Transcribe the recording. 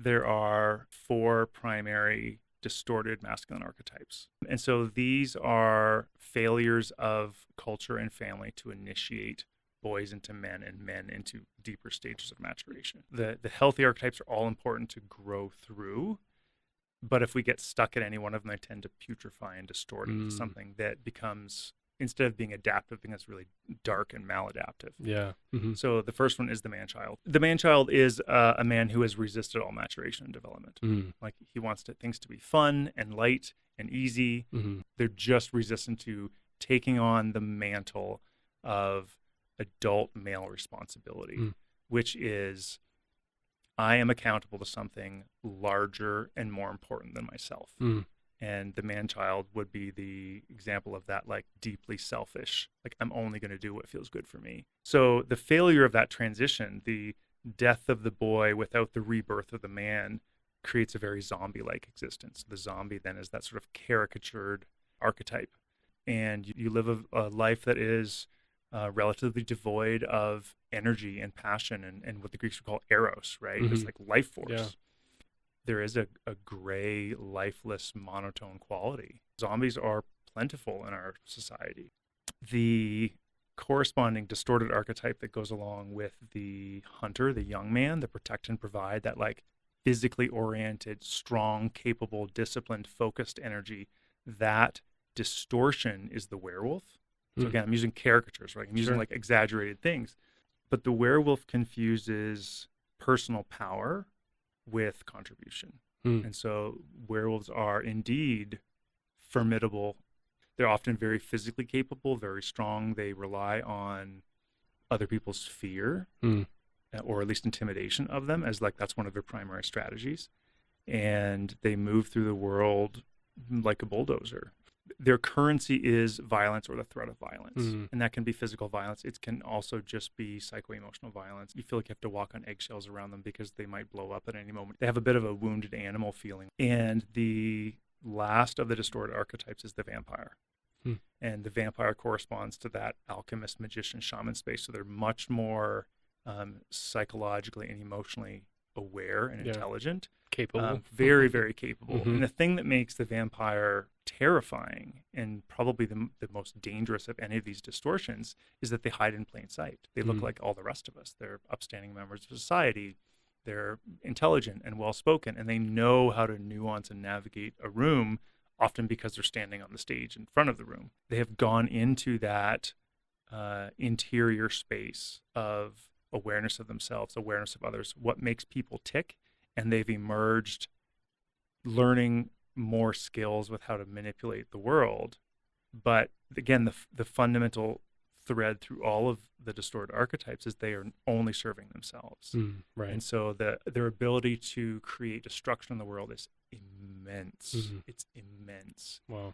there are four primary distorted masculine archetypes. And so these are failures of culture and family to initiate boys into men and men into deeper stages of maturation. The healthy archetypes are all important to grow through, but if we get stuck at any one of them, they tend to putrefy and distort into something that becomes, instead of being adaptive, becomes really dark and maladaptive. Yeah. So the first one is the man-child. The man-child is a man who has resisted all maturation and development. Like he wants things to be fun and light and easy. They're just resistant to taking on the mantle of adult male responsibility, which is, I am accountable to something larger and more important than myself. And the man-child would be the example of that, like deeply selfish, like I'm only going to do what feels good for me. So the failure of that transition, the death of the boy without the rebirth of the man, creates a very zombie-like existence. The zombie then is that sort of caricatured archetype. And you live a life that is relatively devoid of energy and passion and what the Greeks would call eros, right? This like life force. Yeah. There is a gray, lifeless, monotone quality. Zombies are plentiful in our society. The corresponding distorted archetype that goes along with the hunter, the young man, the protect and provide, that like physically oriented, strong, capable, disciplined, focused energy, that distortion is the werewolf. So again, I'm using caricatures, right? I'm using like exaggerated things. But the werewolf confuses personal power with contribution. And so werewolves are indeed formidable. They're often very physically capable, very strong. They rely on other people's fear or at least intimidation of them as like that's one of their primary strategies. And they move through the world like a bulldozer. Their currency is violence or the threat of violence. And that can be physical violence. It can also just be psycho-emotional violence. You feel like you have to walk on eggshells around them because they might blow up at any moment. They have a bit of a wounded animal feeling. And the last of the distorted archetypes is the vampire. And the vampire corresponds to that alchemist, magician, shaman space. So they're much more psychologically and emotionally aware and intelligent. Capable. Very, very capable. And the thing that makes the vampire terrifying and probably the most dangerous of any of these distortions is that they hide in plain sight. They look like all the rest of us. They're upstanding members of society. They're intelligent and well-spoken, and they know how to nuance and navigate a room, often because they're standing on the stage in front of the room. They have gone into that interior space of awareness of themselves, awareness of others, what makes people tick, and they've emerged learning more skills with how to manipulate the world. But again, the fundamental thread through all of the distorted archetypes is they are only serving themselves. Right. And so their ability to create destruction in the world is immense. It's immense. Wow.